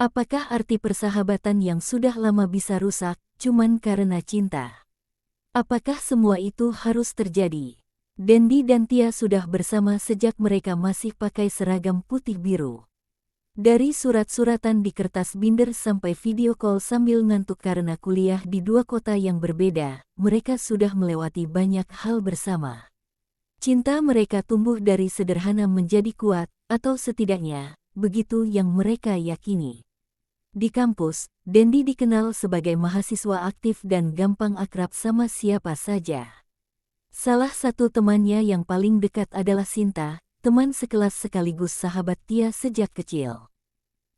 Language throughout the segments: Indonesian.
Apakah arti persahabatan yang sudah lama bisa rusak, cuman karena cinta? Apakah semua itu harus terjadi? Dendi dan Tia sudah bersama sejak mereka masih pakai seragam putih biru. Dari surat-suratan di kertas binder sampai video call sambil ngantuk karena kuliah di dua kota yang berbeda, mereka sudah melewati banyak hal bersama. Cinta mereka tumbuh dari sederhana menjadi kuat, atau setidaknya, begitu yang mereka yakini. Di kampus, Dendi dikenal sebagai mahasiswa aktif dan gampang akrab sama siapa saja. Salah satu temannya yang paling dekat adalah Sinta, teman sekelas sekaligus sahabat Tia sejak kecil.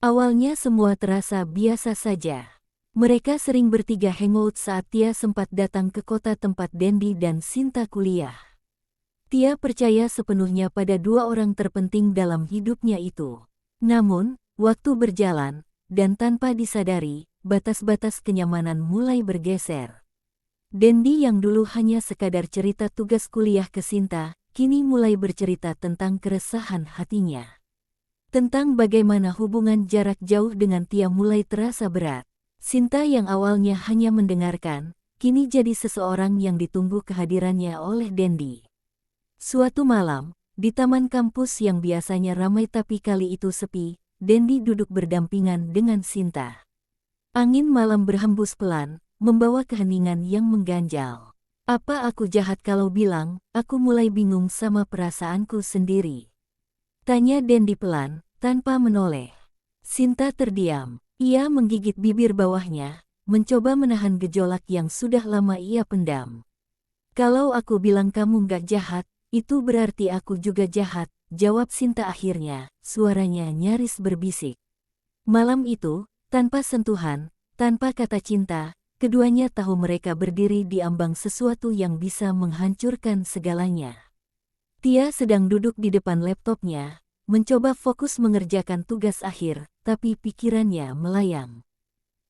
Awalnya semua terasa biasa saja. Mereka sering bertiga hangout saat Tia sempat datang ke kota tempat Dendi dan Sinta kuliah. Tia percaya sepenuhnya pada dua orang terpenting dalam hidupnya itu. Namun, waktu berjalan, dan tanpa disadari, batas-batas kenyamanan mulai bergeser. Dendi yang dulu hanya sekadar cerita tugas kuliah ke Sinta, kini mulai bercerita tentang keresahan hatinya. Tentang bagaimana hubungan jarak jauh dengan Tia mulai terasa berat. Sinta yang awalnya hanya mendengarkan, kini jadi seseorang yang ditunggu kehadirannya oleh Dendi. Suatu malam, di taman kampus yang biasanya ramai tapi kali itu sepi, Dendi duduk berdampingan dengan Sinta. Angin malam berhembus pelan, membawa keheningan yang mengganjal. Apa aku jahat kalau bilang, aku mulai bingung sama perasaanku sendiri? Tanya Dendi pelan, tanpa menoleh. Sinta terdiam. Ia menggigit bibir bawahnya, mencoba menahan gejolak yang sudah lama ia pendam. Kalau aku bilang kamu gak jahat, itu berarti aku juga jahat, jawab Sinta akhirnya, suaranya nyaris berbisik. Malam itu, tanpa sentuhan, tanpa kata cinta, keduanya tahu mereka berdiri di ambang sesuatu yang bisa menghancurkan segalanya. Tia sedang duduk di depan laptopnya, mencoba fokus mengerjakan tugas akhir, tapi pikirannya melayang.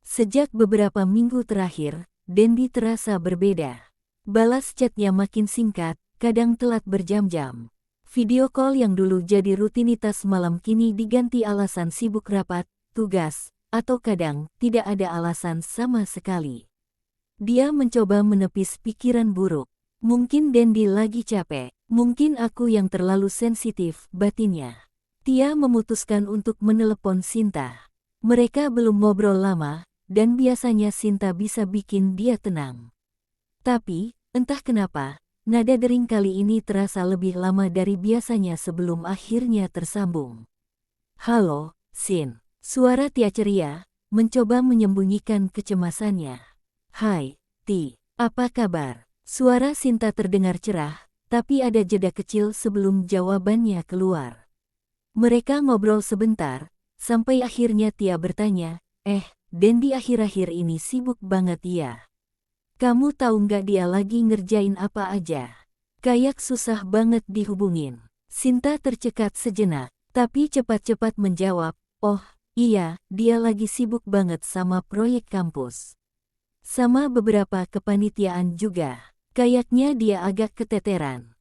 Sejak beberapa minggu terakhir, Dendi terasa berbeda. Balas chatnya makin singkat, kadang telat berjam-jam. Video call yang dulu jadi rutinitas malam kini diganti alasan sibuk rapat, tugas, atau kadang tidak ada alasan sama sekali. Dia mencoba menepis pikiran buruk. Mungkin Dendi lagi capek, mungkin aku yang terlalu sensitif, batinnya. Tia memutuskan untuk menelepon Sinta. Mereka belum ngobrol lama, dan biasanya Sinta bisa bikin dia tenang. Tapi, entah kenapa, nada dering kali ini terasa lebih lama dari biasanya sebelum akhirnya tersambung. Halo, Sin. Suara Tia ceria, mencoba menyembunyikan kecemasannya. Hai, Ti. Apa kabar? Suara Sinta terdengar cerah, tapi ada jeda kecil sebelum jawabannya keluar. Mereka ngobrol sebentar, sampai akhirnya Tia bertanya, Dendi akhir-akhir ini sibuk banget ya. Kamu tahu nggak dia lagi ngerjain apa aja? Kayak susah banget dihubungin. Sinta tercekat sejenak, tapi cepat-cepat menjawab, oh, iya, dia lagi sibuk banget sama proyek kampus. Sama beberapa kepanitiaan juga. Kayaknya dia agak keteteran.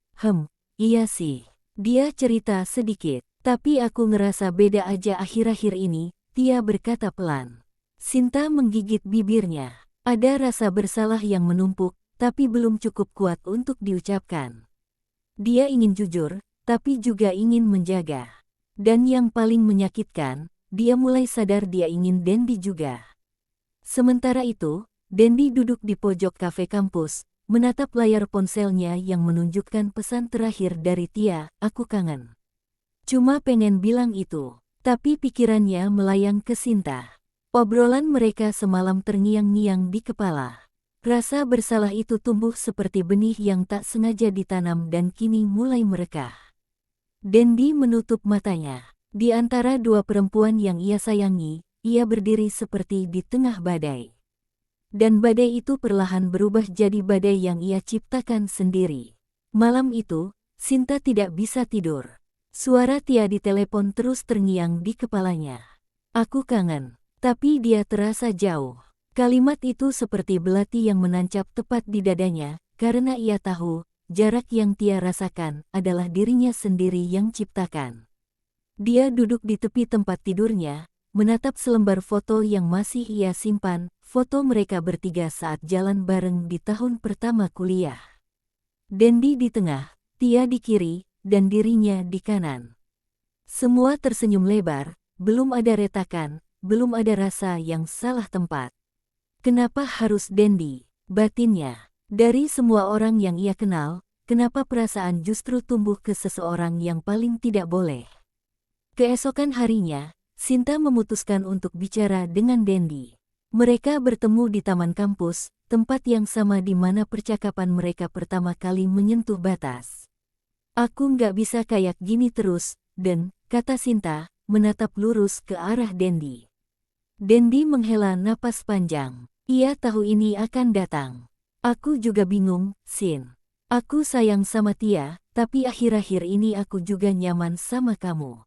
Iya sih. Dia cerita sedikit, tapi aku ngerasa beda aja akhir-akhir ini, Tia berkata pelan. Sinta menggigit bibirnya. Ada rasa bersalah yang menumpuk, tapi belum cukup kuat untuk diucapkan. Dia ingin jujur, tapi juga ingin menjaga. Dan yang paling menyakitkan, dia mulai sadar dia ingin Dendi juga. Sementara itu, Dendi duduk di pojok kafe kampus, menatap layar ponselnya yang menunjukkan pesan terakhir dari Tia, aku kangen. Cuma pengen bilang itu, tapi pikirannya melayang ke Sinta. Obrolan mereka semalam terngiang-ngiang di kepala. Rasa bersalah itu tumbuh seperti benih yang tak sengaja ditanam dan kini mulai merekah. Dendi menutup matanya. Di antara dua perempuan yang ia sayangi, ia berdiri seperti di tengah badai. Dan badai itu perlahan berubah jadi badai yang ia ciptakan sendiri. Malam itu, Sinta tidak bisa tidur. Suara Tia di telepon terus terngiang di kepalanya. Aku kangen. Tapi dia terasa jauh. Kalimat itu seperti belati yang menancap tepat di dadanya, karena ia tahu, jarak yang Tia rasakan adalah dirinya sendiri yang ciptakan. Dia duduk di tepi tempat tidurnya, menatap selembar foto yang masih ia simpan, foto mereka bertiga saat jalan bareng di tahun pertama kuliah. Dendi di tengah, Tia di kiri, dan dirinya di kanan. Semua tersenyum lebar, belum ada retakan, belum ada rasa yang salah tempat. Kenapa harus Dendi? Batinnya. Dari semua orang yang ia kenal, kenapa perasaan justru tumbuh ke seseorang yang paling tidak boleh? Keesokan harinya, Sinta memutuskan untuk bicara dengan Dendi. Mereka bertemu di taman kampus, tempat yang sama di mana percakapan mereka pertama kali menyentuh batas. Aku nggak bisa kayak gini terus, Den, kata Sinta, menatap lurus ke arah Dendi. Dendi menghela napas panjang. Ia tahu ini akan datang. Aku juga bingung, Sin. Aku sayang sama Tia, tapi akhir-akhir ini aku juga nyaman sama kamu.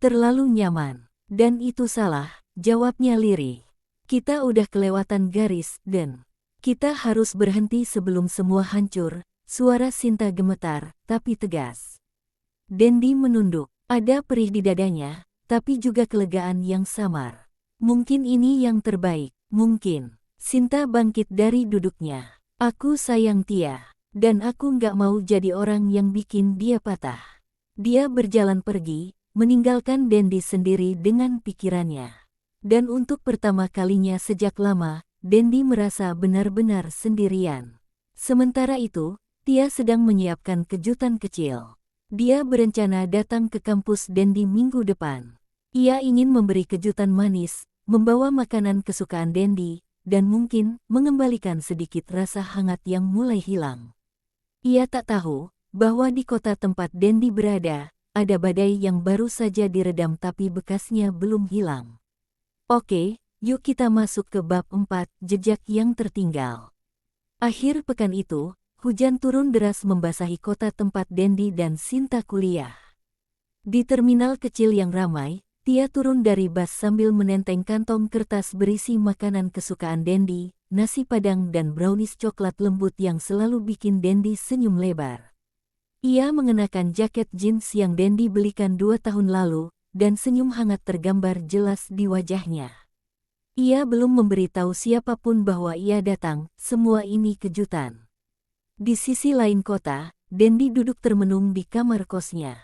Terlalu nyaman. Dan itu salah, jawabnya lirih. Kita udah kelewatan garis, Den. Kita harus berhenti sebelum semua hancur. Suara Sinta gemetar, tapi tegas. Dendi menunduk. Ada perih di dadanya, tapi juga kelegaan yang samar. Mungkin ini yang terbaik, mungkin. Sinta bangkit dari duduknya. Aku sayang Tia, dan aku nggak mau jadi orang yang bikin dia patah. Dia berjalan pergi, meninggalkan Dendi sendiri dengan pikirannya. Dan untuk pertama kalinya sejak lama, Dendi merasa benar-benar sendirian. Sementara itu, Tia sedang menyiapkan kejutan kecil. Dia berencana datang ke kampus Dendi minggu depan. Ia ingin memberi kejutan manis, membawa makanan kesukaan Dendi, dan mungkin mengembalikan sedikit rasa hangat yang mulai hilang. Ia tak tahu bahwa di kota tempat Dendi berada, ada badai yang baru saja diredam tapi bekasnya belum hilang. Oke, yuk kita masuk ke bab 4, jejak yang tertinggal. Akhir pekan itu, hujan turun deras membasahi kota tempat Dendi dan Sinta kuliah. Di terminal kecil yang ramai, Tia turun dari bus sambil menenteng kantong kertas berisi makanan kesukaan Dendi, nasi padang dan brownies coklat lembut yang selalu bikin Dendi senyum lebar. Ia mengenakan jaket jeans yang Dendi belikan 2 tahun lalu, dan senyum hangat tergambar jelas di wajahnya. Ia belum memberitahu siapapun bahwa ia datang, semua ini kejutan. Di sisi lain kota, Dendi duduk termenung di kamar kosnya.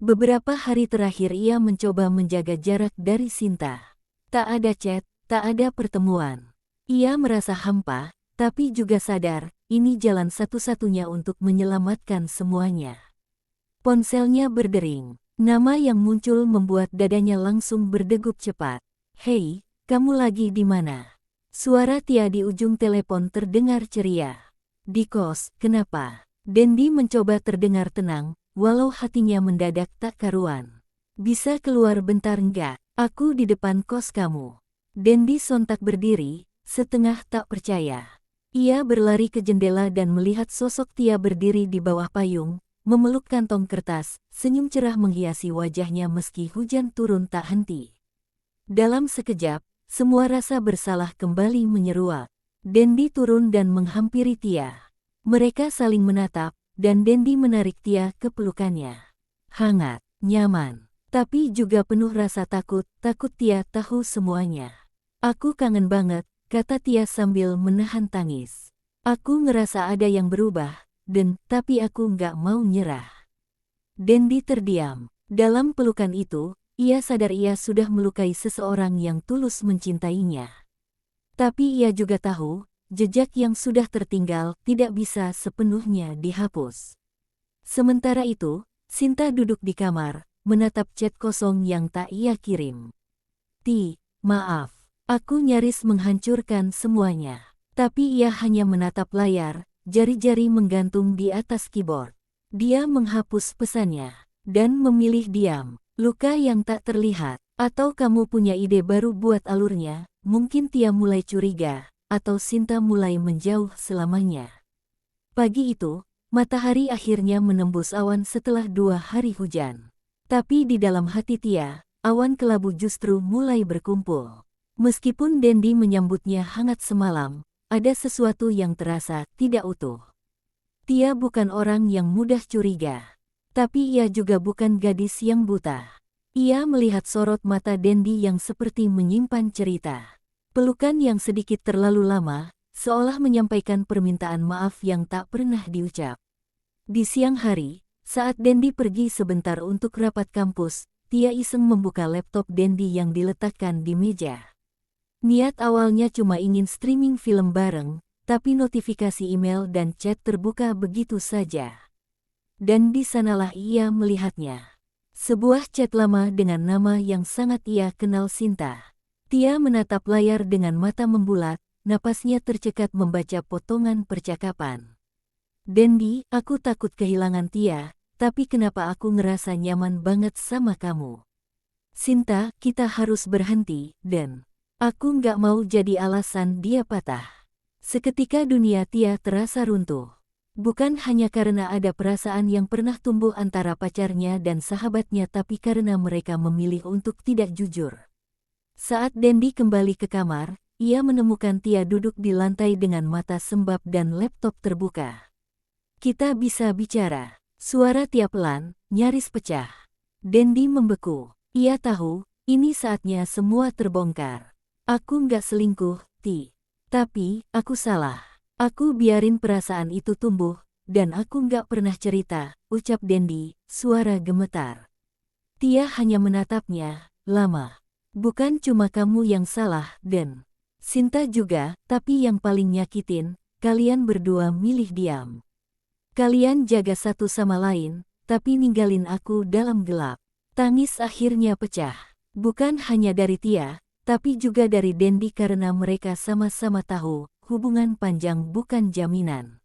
Beberapa hari terakhir ia mencoba menjaga jarak dari Sinta. Tak ada chat, tak ada pertemuan. Ia merasa hampa, tapi juga sadar, ini jalan satu-satunya untuk menyelamatkan semuanya. Ponselnya berdering. Nama yang muncul membuat dadanya langsung berdegup cepat. Hei, kamu lagi di mana? Suara Tia di ujung telepon terdengar ceria. Di kos, kenapa? Dendi mencoba terdengar tenang, walau hatinya mendadak tak karuan. Bisa keluar bentar enggak? Aku di depan kos kamu. Dendi sontak berdiri, setengah tak percaya. Ia berlari ke jendela dan melihat sosok Tia berdiri di bawah payung, memeluk kantong kertas, senyum cerah menghiasi wajahnya meski hujan turun tak henti. Dalam sekejap, semua rasa bersalah kembali menyeruak. Dendi turun dan menghampiri Tia. Mereka saling menatap, dan Dendi menarik Tia ke pelukannya. Hangat, nyaman, tapi juga penuh rasa takut Tia tahu semuanya. Aku kangen banget, kata Tia sambil menahan tangis. Aku ngerasa ada yang berubah, tapi aku nggak mau nyerah. Dendi terdiam. Dalam pelukan itu, ia sadar ia sudah melukai seseorang yang tulus mencintainya. Tapi ia juga tahu, jejak yang sudah tertinggal tidak bisa sepenuhnya dihapus. Sementara itu, Sinta duduk di kamar, menatap chat kosong yang tak ia kirim. Maaf, aku nyaris menghancurkan semuanya. Tapi ia hanya menatap layar, jari-jari menggantung di atas keyboard. Dia menghapus pesannya, dan memilih diam. Luka yang tak terlihat, atau kamu punya ide baru buat alurnya, mungkin Tia mulai curiga. Atau Sinta mulai menjauh selamanya. Pagi itu, matahari akhirnya menembus awan setelah 2 hari hujan. Tapi di dalam hati Tia, awan kelabu justru mulai berkumpul. Meskipun Dendi menyambutnya hangat semalam, ada sesuatu yang terasa tidak utuh. Tia bukan orang yang mudah curiga. Tapi ia juga bukan gadis yang buta. Ia melihat sorot mata Dendi yang seperti menyimpan cerita. Pelukan yang sedikit terlalu lama, seolah menyampaikan permintaan maaf yang tak pernah diucap. Di siang hari, saat Dendi pergi sebentar untuk rapat kampus, Tia iseng membuka laptop Dendi yang diletakkan di meja. Niat awalnya cuma ingin streaming film bareng, tapi notifikasi email dan chat terbuka begitu saja. Dan di sanalah ia melihatnya. Sebuah chat lama dengan nama yang sangat ia kenal, Sinta. Tia menatap layar dengan mata membulat, napasnya tercekat membaca potongan percakapan. Dendi, aku takut kehilangan Tia, tapi kenapa aku ngerasa nyaman banget sama kamu? Sinta, kita harus berhenti, dan aku nggak mau jadi alasan dia patah. Seketika dunia Tia terasa runtuh. Bukan hanya karena ada perasaan yang pernah tumbuh antara pacarnya dan sahabatnya, tapi karena mereka memilih untuk tidak jujur. Saat Dendi kembali ke kamar, ia menemukan Tia duduk di lantai dengan mata sembab dan laptop terbuka. Kita bisa bicara. Suara Tia pelan, nyaris pecah. Dendi membeku. Ia tahu, ini saatnya semua terbongkar. Aku nggak selingkuh, Ti. Tapi, aku salah. Aku biarin perasaan itu tumbuh, dan aku nggak pernah cerita, ucap Dendi, suara gemetar. Tia hanya menatapnya, lama. Bukan cuma kamu yang salah, Den. Sinta juga, tapi yang paling nyakitin, kalian berdua milih diam. Kalian jaga satu sama lain, tapi ninggalin aku dalam gelap. Tangis akhirnya pecah. Bukan hanya dari Tia, tapi juga dari Dendi karena mereka sama-sama tahu, hubungan panjang bukan jaminan.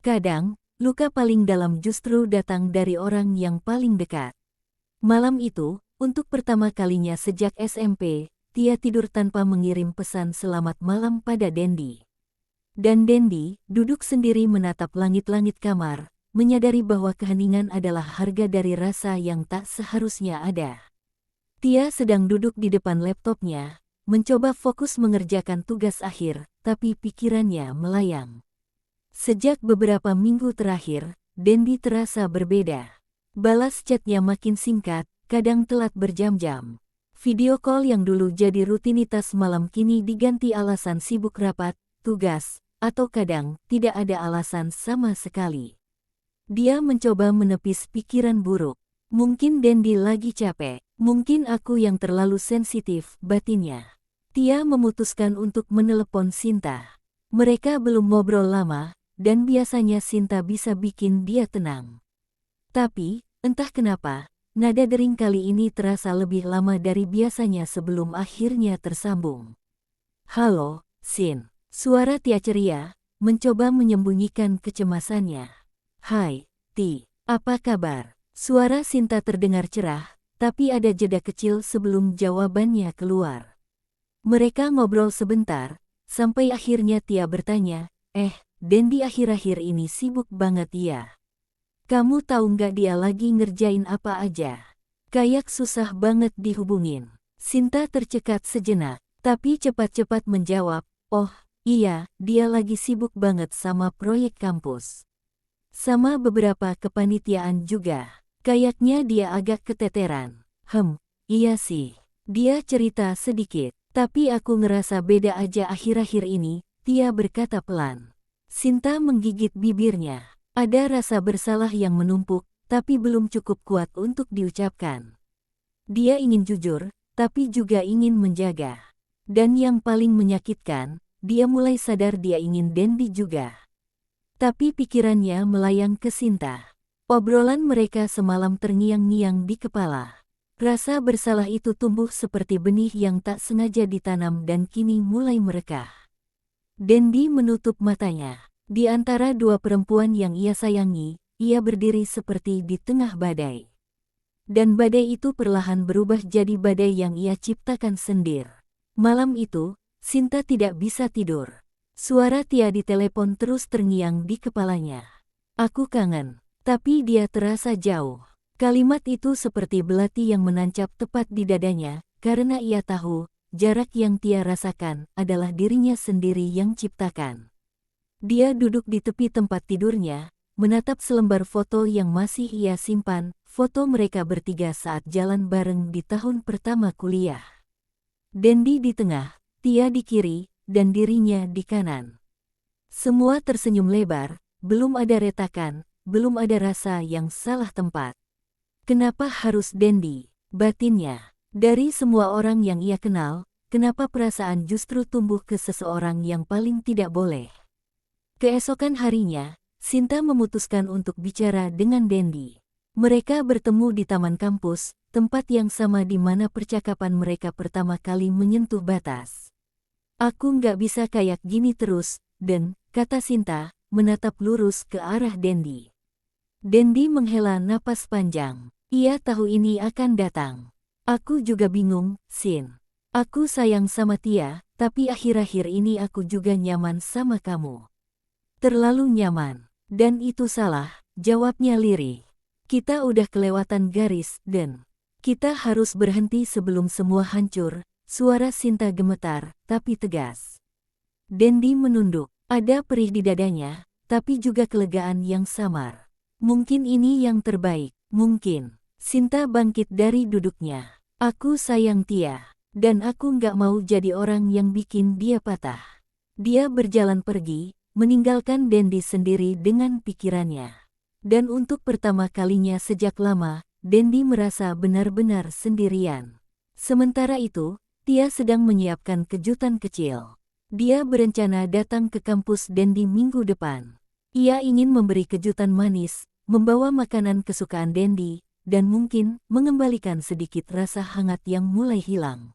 Kadang, luka paling dalam justru datang dari orang yang paling dekat. Malam itu, untuk pertama kalinya sejak SMP, Tia tidur tanpa mengirim pesan selamat malam pada Dendi. Dan Dendi duduk sendiri menatap langit-langit kamar, menyadari bahwa keheningan adalah harga dari rasa yang tak seharusnya ada. Tia sedang duduk di depan laptopnya, mencoba fokus mengerjakan tugas akhir, tapi pikirannya melayang. Sejak beberapa minggu terakhir, Dendi terasa berbeda. Balas chatnya makin singkat, kadang telat berjam-jam. Video call yang dulu jadi rutinitas malam kini diganti alasan sibuk rapat, tugas, atau kadang tidak ada alasan sama sekali. Dia mencoba menepis pikiran buruk. Mungkin Dendi lagi capek, mungkin aku yang terlalu sensitif, batinnya. Tia memutuskan untuk menelepon Sinta. Mereka belum ngobrol lama, dan biasanya Sinta bisa bikin dia tenang. Tapi, entah kenapa, nada dering kali ini terasa lebih lama dari biasanya sebelum akhirnya tersambung. Halo, Sin. Suara Tia ceria, mencoba menyembunyikan kecemasannya. Hai, Ti. Apa kabar? Suara Sinta terdengar cerah, tapi ada jeda kecil sebelum jawabannya keluar. Mereka ngobrol sebentar, sampai akhirnya Tia bertanya, Dendi akhir-akhir ini sibuk banget ya? Kamu tahu nggak dia lagi ngerjain apa aja? Kayak susah banget dihubungin. Sinta tercekat sejenak, tapi cepat-cepat menjawab, oh, iya, dia lagi sibuk banget sama proyek kampus. Sama beberapa kepanitiaan juga. Kayaknya dia agak keteteran. Iya sih. Dia cerita sedikit. Tapi aku ngerasa beda aja akhir-akhir ini, Tia berkata pelan. Sinta menggigit bibirnya. Ada rasa bersalah yang menumpuk, tapi belum cukup kuat untuk diucapkan. Dia ingin jujur, tapi juga ingin menjaga. Dan yang paling menyakitkan, dia mulai sadar dia ingin Dendi juga. Tapi pikirannya melayang ke Sinta. Obrolan mereka semalam terngiang-ngiang di kepala. Rasa bersalah itu tumbuh seperti benih yang tak sengaja ditanam dan kini mulai merekah. Dendi menutup matanya. Di antara dua perempuan yang ia sayangi, ia berdiri seperti di tengah badai. Dan badai itu perlahan berubah jadi badai yang ia ciptakan sendiri. Malam itu, Sinta tidak bisa tidur. Suara Tia di telepon terus terngiang di kepalanya. Aku kangen. Tapi dia terasa jauh. Kalimat itu seperti belati yang menancap tepat di dadanya, karena ia tahu, jarak yang Tia rasakan adalah dirinya sendiri yang ciptakan. Dia duduk di tepi tempat tidurnya, menatap selembar foto yang masih ia simpan, foto mereka bertiga saat jalan bareng di tahun pertama kuliah. Dendi di tengah, Tia di kiri, dan dirinya di kanan. Semua tersenyum lebar, belum ada retakan, belum ada rasa yang salah tempat. Kenapa harus Dendi? Batinnya. Dari semua orang yang ia kenal, kenapa perasaan justru tumbuh ke seseorang yang paling tidak boleh? Keesokan harinya, Sinta memutuskan untuk bicara dengan Dendi. Mereka bertemu di taman kampus, tempat yang sama di mana percakapan mereka pertama kali menyentuh batas. Aku nggak bisa kayak gini terus, Den, kata Sinta, menatap lurus ke arah Dendi. Dendi menghela napas panjang. Ia tahu ini akan datang. Aku juga bingung, Sin. Aku sayang sama Tia, tapi akhir-akhir ini aku juga nyaman sama kamu. Terlalu nyaman. Dan itu salah, jawabnya lirih. Kita udah kelewatan garis, Den. Kita harus berhenti sebelum semua hancur. Suara Sinta gemetar, tapi tegas. Dendi menunduk. Ada perih di dadanya, tapi juga kelegaan yang samar. Mungkin ini yang terbaik, mungkin. Sinta bangkit dari duduknya. Aku sayang Tia. Dan aku nggak mau jadi orang yang bikin dia patah. Dia berjalan pergi, meninggalkan Dendi sendiri dengan pikirannya. Dan untuk pertama kalinya sejak lama, Dendi merasa benar-benar sendirian. Sementara itu, Tia sedang menyiapkan kejutan kecil. Dia berencana datang ke kampus Dendi minggu depan. Ia ingin memberi kejutan manis, membawa makanan kesukaan Dendi, dan mungkin mengembalikan sedikit rasa hangat yang mulai hilang.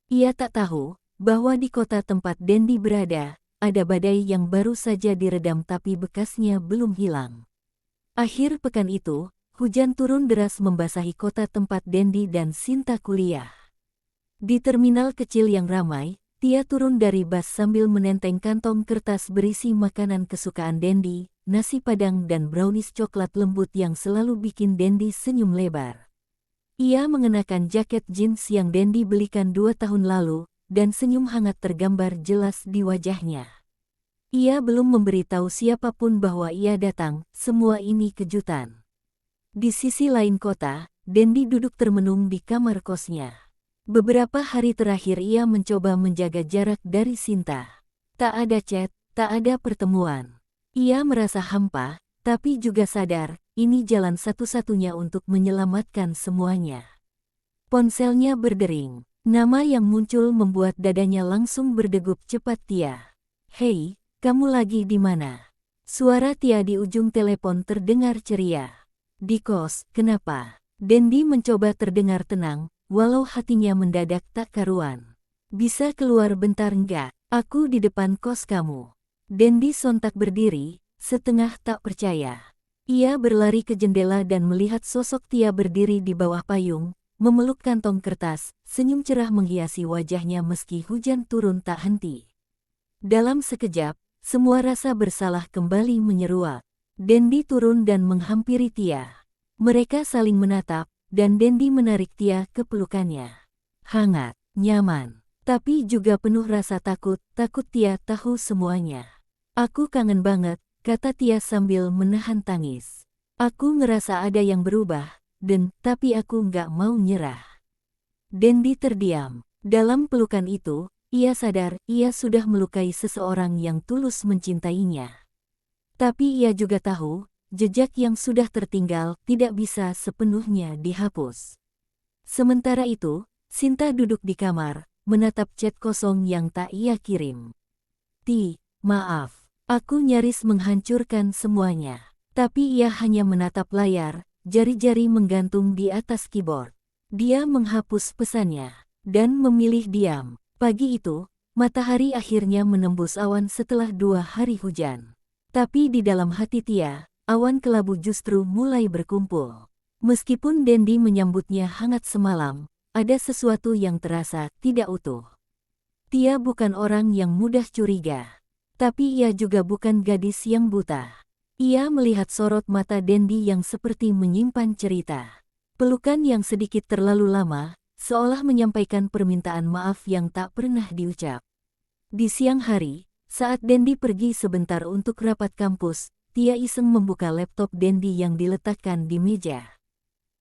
Ia tak tahu bahwa di kota tempat Dendi berada, ada badai yang baru saja diredam tapi bekasnya belum hilang. Akhir pekan itu, hujan turun deras membasahi kota tempat Dendi dan Sinta kuliah. Di terminal kecil yang ramai, Tia turun dari bus sambil menenteng kantong kertas berisi makanan kesukaan Dendi, nasi padang dan brownies coklat lembut yang selalu bikin Dendi senyum lebar. Ia mengenakan jaket jeans yang Dendi belikan 2 tahun lalu, dan senyum hangat tergambar jelas di wajahnya. Ia belum memberitahu siapapun bahwa ia datang, semua ini kejutan. Di sisi lain kota, Dendi duduk termenung di kamar kosnya. Beberapa hari terakhir ia mencoba menjaga jarak dari Sinta. Tak ada chat, tak ada pertemuan. Ia merasa hampa, tapi juga sadar, ini jalan satu-satunya untuk menyelamatkan semuanya. Ponselnya berdering. Nama yang muncul membuat dadanya langsung berdegup cepat. Tia. Hei, kamu lagi di mana? Suara Tia di ujung telepon terdengar ceria. Di kos, kenapa? Dendi mencoba terdengar tenang, walau hatinya mendadak tak karuan. Bisa keluar bentar enggak? Aku di depan kos kamu. Dendi sontak berdiri, setengah tak percaya. Ia berlari ke jendela dan melihat sosok Tia berdiri di bawah payung, memeluk kantong kertas, senyum cerah menghiasi wajahnya meski hujan turun tak henti. Dalam sekejap, semua rasa bersalah kembali menyeruak. Dendi turun dan menghampiri Tia. Mereka saling menatap, dan Dendi menarik Tia ke pelukannya. Hangat, nyaman, tapi juga penuh rasa takut Tia tahu semuanya. Aku kangen banget, kata Tia sambil menahan tangis. Aku ngerasa ada yang berubah, tapi aku nggak mau nyerah. Dendi terdiam. Dalam pelukan itu, ia sadar ia sudah melukai seseorang yang tulus mencintainya. Tapi ia juga tahu, jejak yang sudah tertinggal tidak bisa sepenuhnya dihapus. Sementara itu, Sinta duduk di kamar, menatap chat kosong yang tak ia kirim. Maaf, aku nyaris menghancurkan semuanya. Tapi ia hanya menatap layar, jari-jari menggantung di atas keyboard. Dia menghapus pesannya, dan memilih diam. Pagi itu, matahari akhirnya menembus awan setelah 2 hari hujan. Tapi di dalam hati Tia, awan kelabu justru mulai berkumpul. Meskipun Dendi menyambutnya hangat semalam, ada sesuatu yang terasa tidak utuh. Tia bukan orang yang mudah curiga. Tapi ia juga bukan gadis yang buta. Ia melihat sorot mata Dendi yang seperti menyimpan cerita. Pelukan yang sedikit terlalu lama, seolah menyampaikan permintaan maaf yang tak pernah diucap. Di siang hari, saat Dendi pergi sebentar untuk rapat kampus, Tia iseng membuka laptop Dendi yang diletakkan di meja.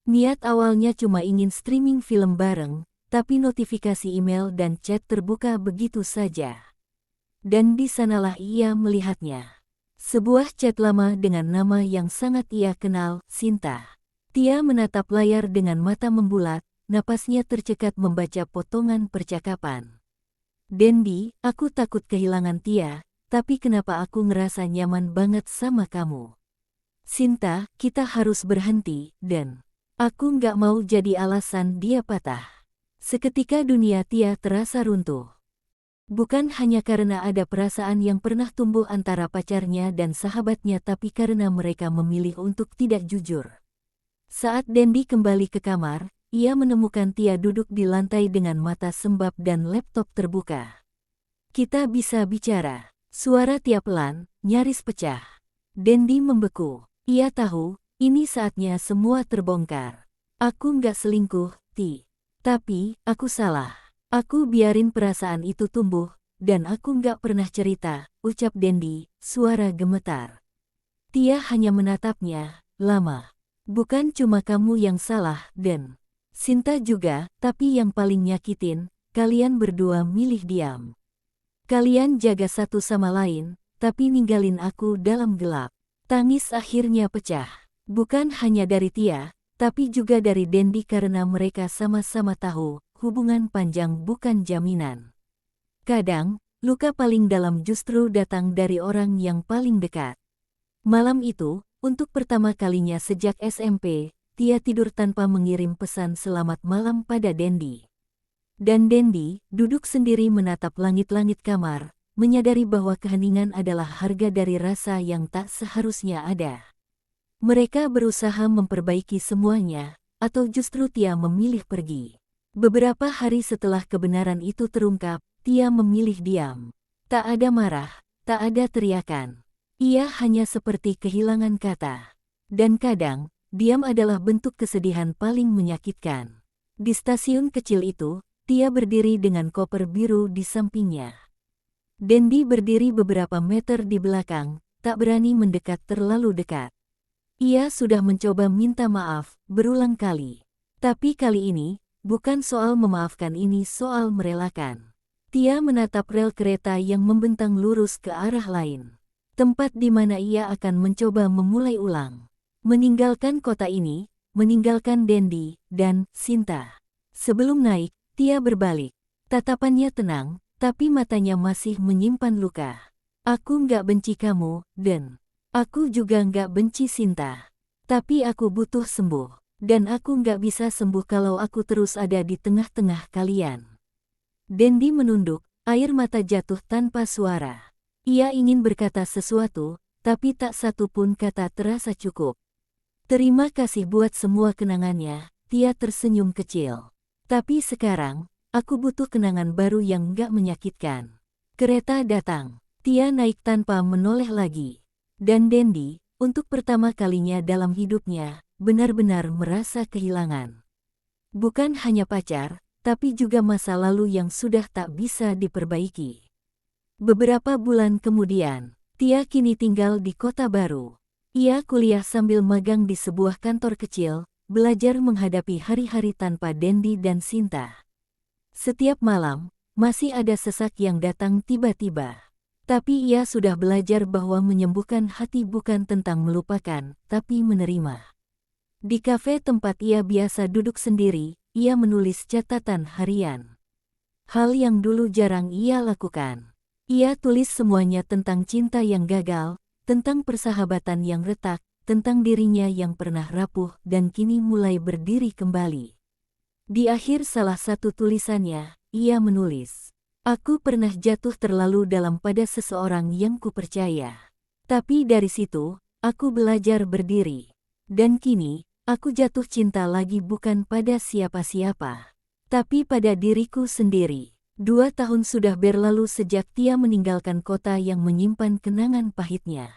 Niat awalnya cuma ingin streaming film bareng, tapi notifikasi email dan chat terbuka begitu saja. Dan di sanalah ia melihatnya. Sebuah chat lama dengan nama yang sangat ia kenal, Sinta. Tia menatap layar dengan mata membulat, napasnya tercekat membaca potongan percakapan. Dendi, aku takut kehilangan Tia, tapi kenapa aku ngerasa nyaman banget sama kamu? Sinta, kita harus berhenti, dan aku nggak mau jadi alasan dia patah. Seketika dunia Tia terasa runtuh. Bukan hanya karena ada perasaan yang pernah tumbuh antara pacarnya dan sahabatnya, tapi karena mereka memilih untuk tidak jujur. Saat Dendi kembali ke kamar, ia menemukan Tia duduk di lantai dengan mata sembab dan laptop terbuka. Kita bisa bicara. Suara Tia pelan, nyaris pecah. Dendi membeku. Ia tahu, ini saatnya semua terbongkar. Aku nggak selingkuh, Ti. Tapi, aku salah. Aku biarin perasaan itu tumbuh, dan aku nggak pernah cerita, ucap Dendi, suara gemetar. Tia hanya menatapnya, lama. Bukan cuma kamu yang salah, Den. Sinta juga, tapi yang paling nyakitin, kalian berdua milih diam. Kalian jaga satu sama lain, tapi ninggalin aku dalam gelap. Tangis akhirnya pecah. Bukan hanya dari Tia, tapi juga dari Dendi karena mereka sama-sama tahu, hubungan panjang bukan jaminan. Kadang, luka paling dalam justru datang dari orang yang paling dekat. Malam itu, untuk pertama kalinya sejak SMP, Tia tidur tanpa mengirim pesan selamat malam pada Dendi. Dan Dendi duduk sendiri menatap langit-langit kamar, menyadari bahwa keheningan adalah harga dari rasa yang tak seharusnya ada. Mereka berusaha memperbaiki semuanya, atau justru Tia memilih pergi. Beberapa hari setelah kebenaran itu terungkap, Tia memilih diam. Tak ada marah, tak ada teriakan. Ia hanya seperti kehilangan kata. Dan kadang, diam adalah bentuk kesedihan paling menyakitkan. Di stasiun kecil itu, Tia berdiri dengan koper biru di sampingnya. Dendi berdiri beberapa meter di belakang, tak berani mendekat terlalu dekat. Ia sudah mencoba minta maaf berulang kali. Tapi kali ini, bukan soal memaafkan, ini soal merelakan. Tia menatap rel kereta yang membentang lurus ke arah lain. Tempat di mana ia akan mencoba memulai ulang. Meninggalkan kota ini, meninggalkan Dendi, dan Sinta. Sebelum naik, Tia berbalik. Tatapannya tenang, tapi matanya masih menyimpan luka. Aku nggak benci kamu, Den. Aku juga nggak benci Sinta. Tapi aku butuh sembuh. Dan aku nggak bisa sembuh kalau aku terus ada di tengah-tengah kalian. Dendi menunduk, air mata jatuh tanpa suara. Ia ingin berkata sesuatu, tapi tak satu pun kata terasa cukup. Terima kasih buat semua kenangannya, Tia tersenyum kecil. Tapi sekarang, aku butuh kenangan baru yang nggak menyakitkan. Kereta datang. Tia naik tanpa menoleh lagi. Dan Dendi, untuk pertama kalinya dalam hidupnya, benar-benar merasa kehilangan. Bukan hanya pacar, tapi juga masa lalu yang sudah tak bisa diperbaiki. Beberapa bulan kemudian, Tia kini tinggal di kota baru. Ia kuliah sambil magang di sebuah kantor kecil, belajar menghadapi hari-hari tanpa Dendi dan Sinta. Setiap malam, masih ada sesak yang datang tiba-tiba. Tapi ia sudah belajar bahwa menyembuhkan hati bukan tentang melupakan, tapi menerima. Di kafe tempat ia biasa duduk sendiri, ia menulis catatan harian. Hal yang dulu jarang ia lakukan. Ia tulis semuanya tentang cinta yang gagal, tentang persahabatan yang retak, tentang dirinya yang pernah rapuh dan kini mulai berdiri kembali. Di akhir salah satu tulisannya, ia menulis, "Aku pernah jatuh terlalu dalam pada seseorang yang kupercaya. Tapi dari situ, aku belajar berdiri. Dan kini, aku jatuh cinta lagi bukan pada siapa-siapa, tapi pada diriku sendiri." 2 tahun sudah berlalu sejak Tia meninggalkan kota yang menyimpan kenangan pahitnya.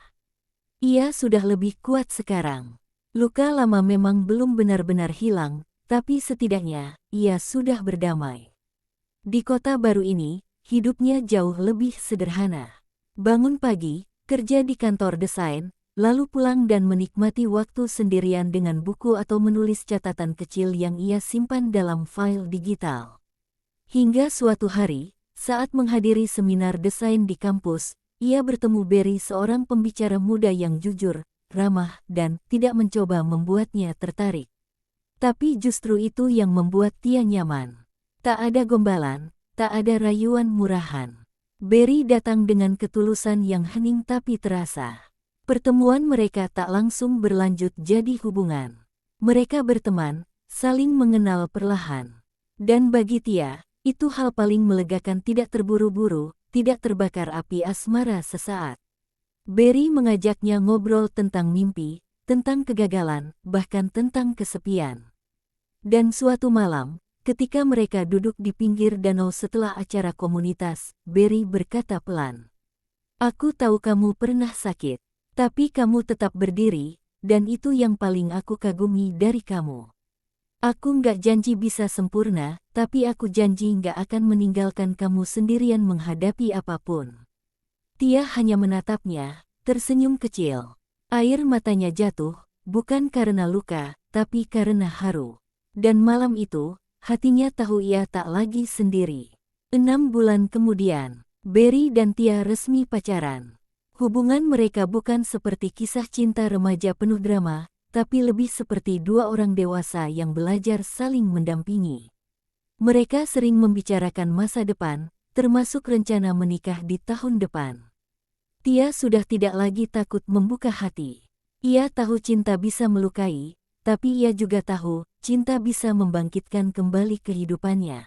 Ia sudah lebih kuat sekarang. Luka lama memang belum benar-benar hilang, tapi setidaknya, ia sudah berdamai. Di kota baru ini, hidupnya jauh lebih sederhana. Bangun pagi, kerja di kantor desain, lalu pulang dan menikmati waktu sendirian dengan buku atau menulis catatan kecil yang ia simpan dalam file digital. Hingga suatu hari, saat menghadiri seminar desain di kampus, ia bertemu Barry, seorang pembicara muda yang jujur, ramah, dan tidak mencoba membuatnya tertarik. Tapi justru itu yang membuat Tia nyaman. Tak ada gombalan, tak ada rayuan murahan. Barry datang dengan ketulusan yang hening tapi terasa. Pertemuan mereka tak langsung berlanjut jadi hubungan. Mereka berteman, saling mengenal perlahan. Dan bagi Tia, itu hal paling melegakan, tidak terburu-buru, tidak terbakar api asmara sesaat. Barry mengajaknya ngobrol tentang mimpi, tentang kegagalan, bahkan tentang kesepian. Dan suatu malam, ketika mereka duduk di pinggir danau setelah acara komunitas, Barry berkata pelan, "Aku tahu kamu pernah sakit. Tapi kamu tetap berdiri, dan itu yang paling aku kagumi dari kamu. Aku nggak janji bisa sempurna, tapi aku janji nggak akan meninggalkan kamu sendirian menghadapi apapun." Tia hanya menatapnya, tersenyum kecil. Air matanya jatuh, bukan karena luka, tapi karena haru. Dan malam itu, hatinya tahu ia tak lagi sendiri. 6 bulan kemudian, Barry dan Tia resmi pacaran. Hubungan mereka bukan seperti kisah cinta remaja penuh drama, tapi lebih seperti dua orang dewasa yang belajar saling mendampingi. Mereka sering membicarakan masa depan, termasuk rencana menikah di tahun depan. Tia sudah tidak lagi takut membuka hati. Ia tahu cinta bisa melukai, tapi ia juga tahu cinta bisa membangkitkan kembali kehidupannya.